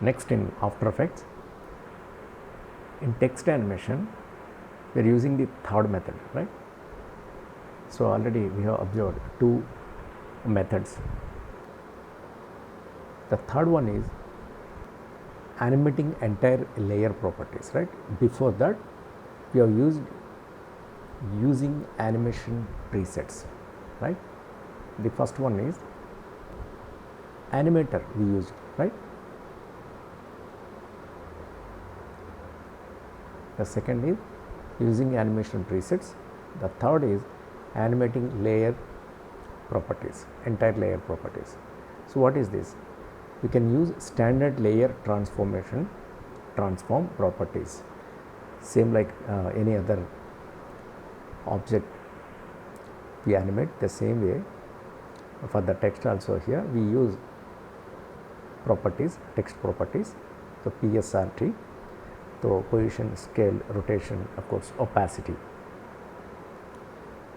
Next, in After Effects, in text animation, we are using the third method, right? So already we have observed two methods. The third one is animating entire layer properties, right? Before that, we have using animation presets, right? The first one is Animator we used, right? The second is using animation presets. The third is animating layer properties, entire layer properties. So what is this? We can use standard layer transform properties, same like any other object we animate. The same way for the text also, here we use properties, text properties. So PSRT, so position, scale, rotation, of course opacity,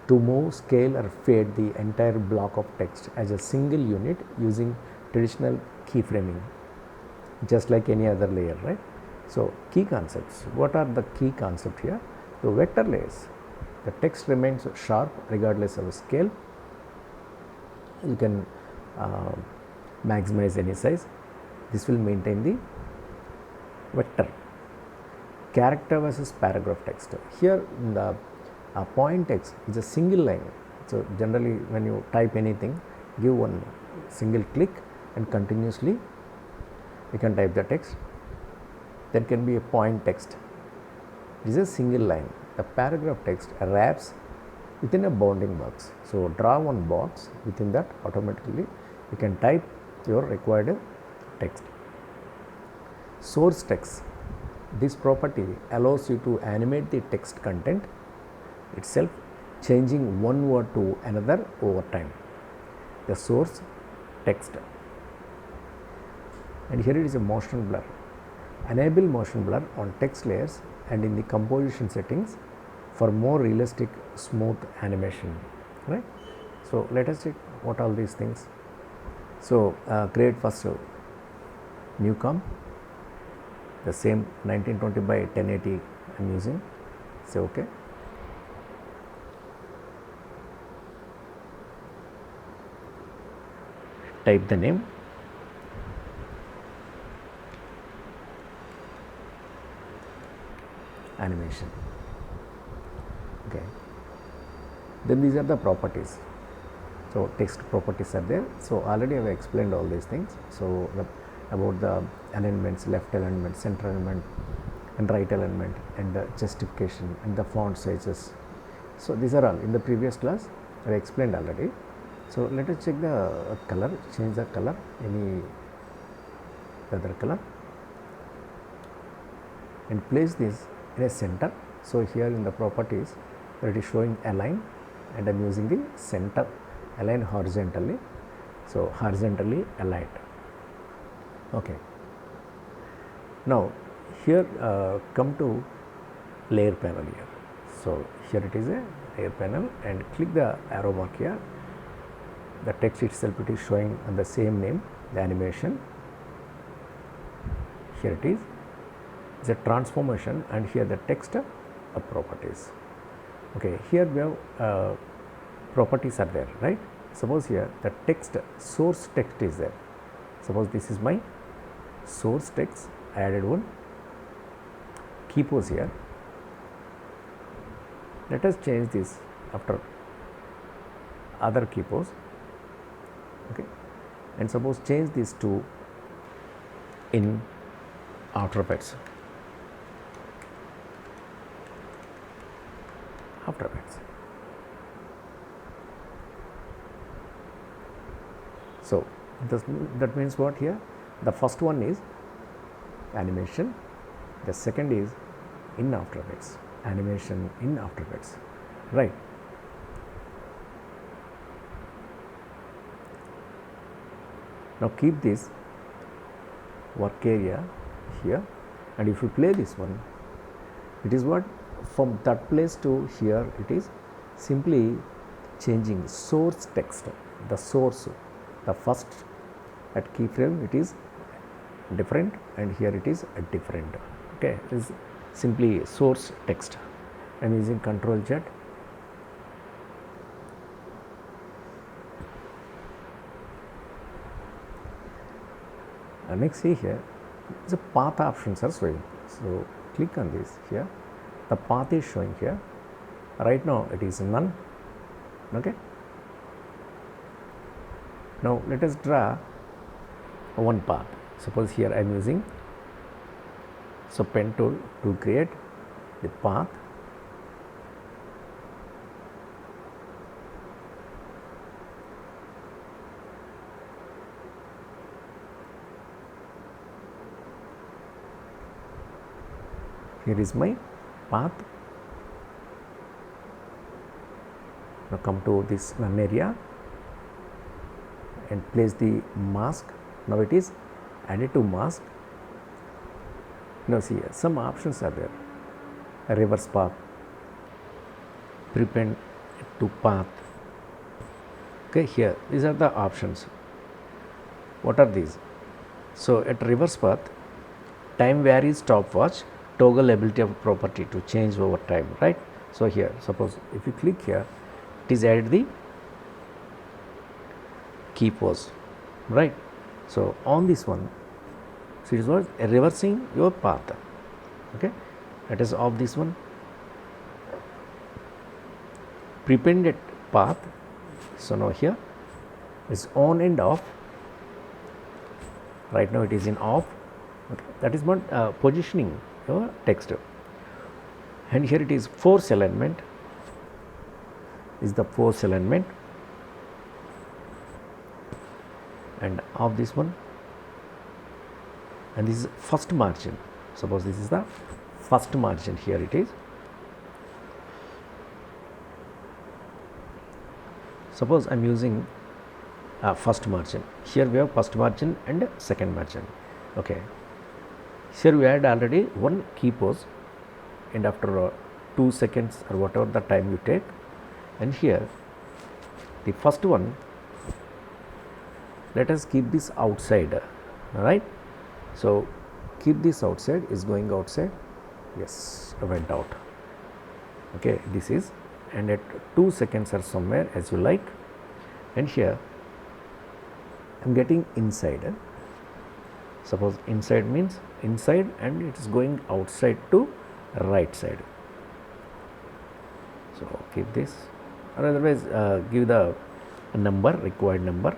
to move, scale or fade the entire block of text as a single unit using traditional keyframing, just like any other layer, right? So key concepts, what are the key concepts here? The vector layers, the text remains sharp regardless of scale. You can maximize any size. This will maintain the vector. Character versus paragraph text. Here the point text is a single line. So generally when you type anything, give one single click and continuously you can type the text. There can be a point text. It is a single line. The paragraph text wraps within a bounding box. So draw one box, within that automatically you can type your required text. Source text. This property allows you to animate the text content itself, changing one word to another over time. The source text. And here it is a motion blur. Enable motion blur on text layers and in the composition settings for more realistic smooth animation, right? So let us check what all these things. So create first new comp, the same 1920 by 1080 I am using. Say OK. Type the name. Animation. Okay. Then these are the properties. So text properties are there. So already I have explained all these things. So about the alignments, left alignment, center alignment and right alignment, and the justification and the font sizes. So these are all in the previous class I have explained already. So let us check the color, change the color, any other color, and place this in a center. So here in the properties it is showing align, and I am using the center, align horizontally. So horizontally aligned. Okay. Now here come to layer panel here. So here it is a layer panel, and click the arrow mark here. The text itself it is showing on the same name, the animation. Here it is. It's a transformation, and here the text properties. Okay, here we have properties are there, right? Suppose here the text, source text is there. Suppose this is my source text. I added one key pose here. Let us change this after other key pose. Okay, and suppose change this to in After Effects. After Effects. So that means what here? The first one is animation, the second is in After Effects, animation in After Effects, right? Now keep this work area here, and if you play this one, it is what, from that place to here it is simply changing source text. The source, the first at keyframe it is different, and here it is different. Okay, it is simply source text. I am using Control Z. Next, see here, the path options are showing. So click on this here. The path is showing here. Right now it is none. Okay. Now let us draw one path. Suppose here I am using pen tool to create the path. Here is my path. Now come to this none area and place the mask. Now it is added to mask. Now see here, some options are there. A reverse path, prepend to path. Okay, here these are the options. What are these? So at reverse path, time varies stopwatch, toggle ability of property to change over time, right? So here, suppose if you click here, it is added the key pose, right? So on this one, so it was reversing your path. Okay, let us off this one. Prepended path. So now here is on and off. Right now it is in off. Okay. That is what positioning your text. And here it is force alignment. Is the force alignment, and of this one, and this is first margin. Suppose this is the first margin. Here it is. Suppose I am using first margin. Here we have first margin and second margin. Okay. Here we had already one key pose, and after 2 seconds or whatever the time you take, and here the first one, let us keep this outside, right? So keep this outside, is going outside. Yes, went out. Okay, this is, and at 2 seconds or somewhere as you like, and here I am getting inside. Suppose inside means inside, and it is going outside to right side. So keep this, or otherwise give the number, required number.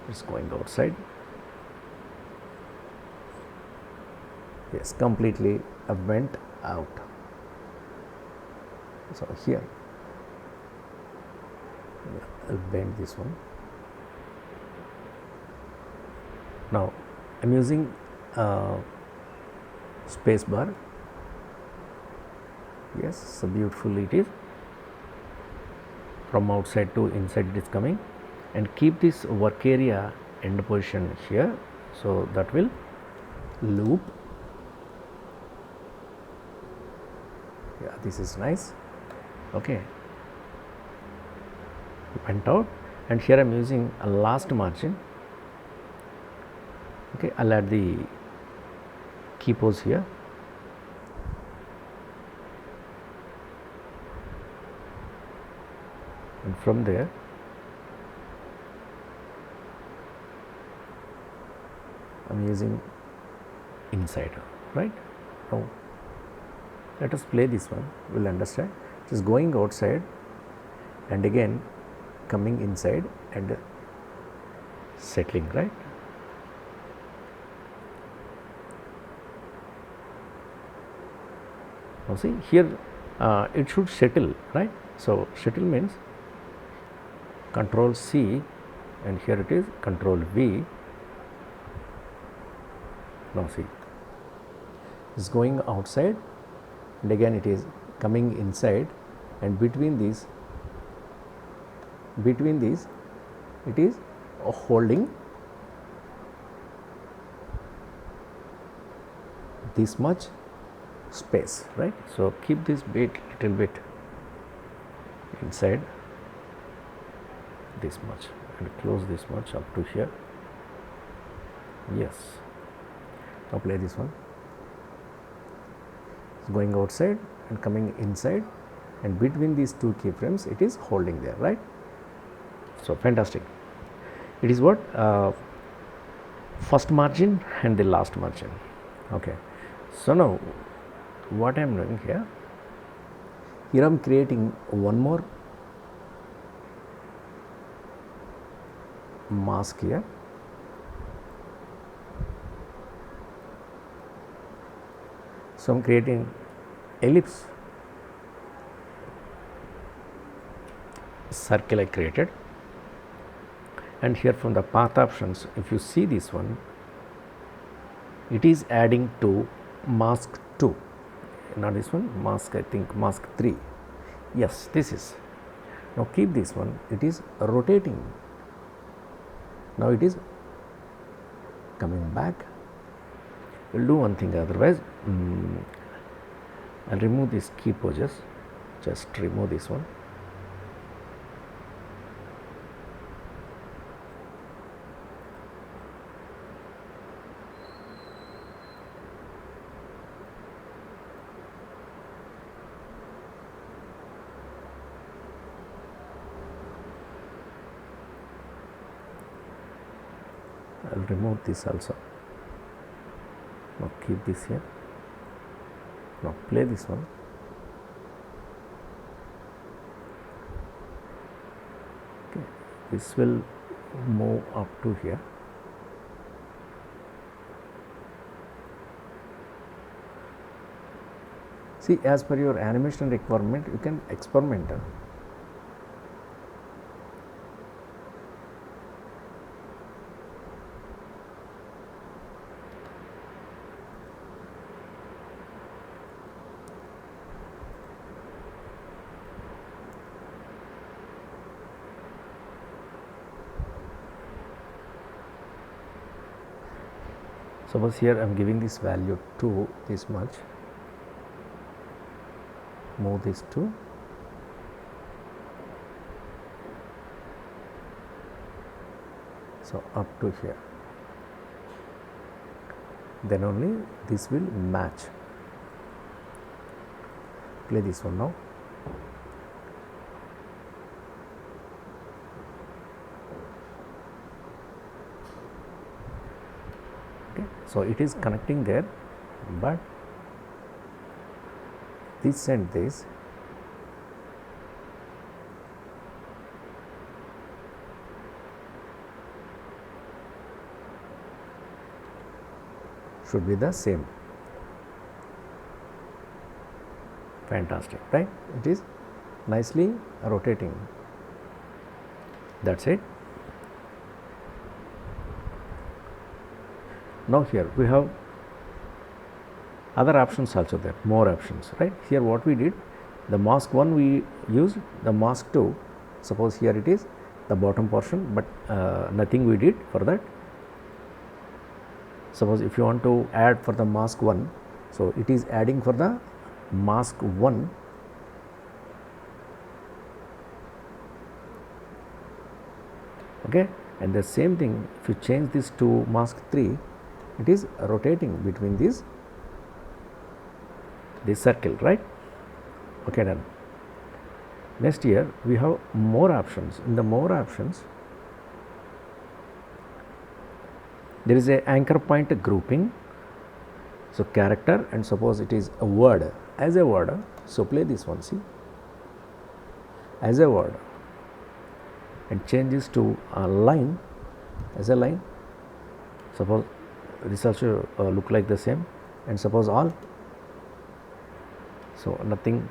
It's going outside. Yes, completely went out. So here I'll bend this one. Now I'm using space bar. Yes, so beautifully it is. From outside to inside it is coming, and keep this work area end position here, so that will loop. Yeah, this is nice. Okay, went out, and here I am using a last margin. Okay, I'll add the key pose here. And from there I'm using inside, right? Now let us play this one, we'll understand. It is going outside and again coming inside and settling, right? Now see here it should settle, right? So settle means Control C, and here it is Control V. Now see, it's going outside and again it is coming inside, and between these it is holding this much space, right? So keep this bit little bit inside this much and close this much up to here. Yes. Now play this one. It's going outside and coming inside, and between these two keyframes it is holding there, right? So fantastic. It is what first margin and the last margin. Okay. So now what I am doing here, I am creating one more mask here. So I am creating ellipse circle I created, and here from the path options, if you see this one, it is adding to mask 2, not this one, mask, I think mask 3. Yes, this is. Now keep this one, it is rotating. Now it is coming back. We'll do one thing, otherwise I'll remove these key poses. Just remove this one. I'll remove this also. Now keep this here. Now play this one. Okay, this will move up to here. See, as per your animation requirement, you can experiment. Suppose here I am giving this value to this much, move this to, so up to here, then only this will match. Play this one now. So it is connecting there, but this and this should be the same. Fantastic, right? It is nicely rotating. That's it. Now here we have other options also there, more options, right? Here what we did, the mask 1 we used, the mask 2, suppose here it is the bottom portion, but nothing we did for that. Suppose if you want to add for the mask 1, so it is adding for the mask 1. Okay, and the same thing, if you change this to mask 3, it is rotating between this circle, right? Okay, done. Next here we have more options. In the more options, there is a anchor point grouping. So character, and suppose it is a word, as a word. So play this one, see, as a word, and change this to a line, as a line. Suppose this also look like the same, and suppose all, so nothing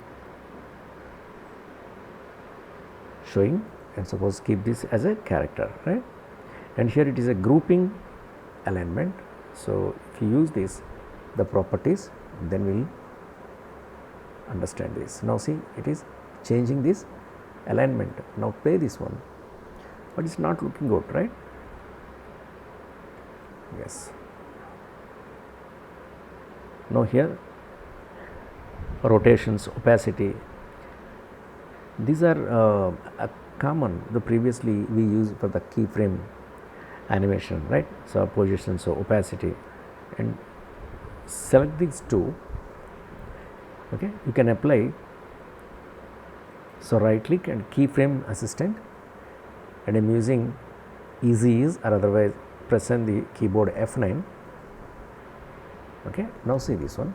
showing, and suppose keep this as a character, right? And here it is a grouping alignment. So if you use this, the properties, then we will understand this. Now see, it is changing this alignment. Now play this one, but it's not looking good, right? Yes. Now here rotations, opacity, these are common. The previously we used for the keyframe animation, right? So position, so opacity, and select these two. Okay, you can apply. So right click and keyframe assistant, and I'm using easy ease, or otherwise press on the keyboard F9. Okay, now see this one.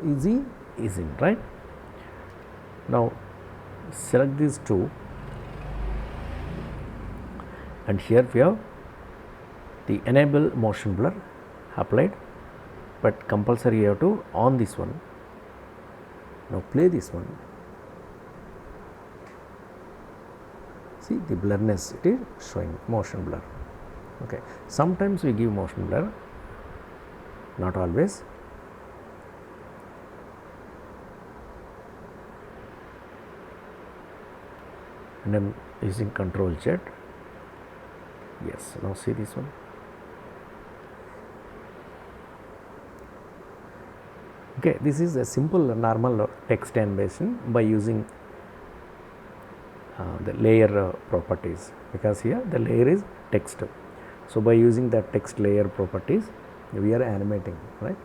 Easy is in, right? Now select these two, and here we have the enable motion blur applied, but compulsory you have to on this one. Now play this one. See the blurriness, it is showing motion blur. Okay, sometimes we give motion blur, not always. And I'm using Control Z. Yes, now see this one. Okay, this is a simple normal text animation by using the layer properties, because here the layer is text. So by using the text layer properties, we are animating, right?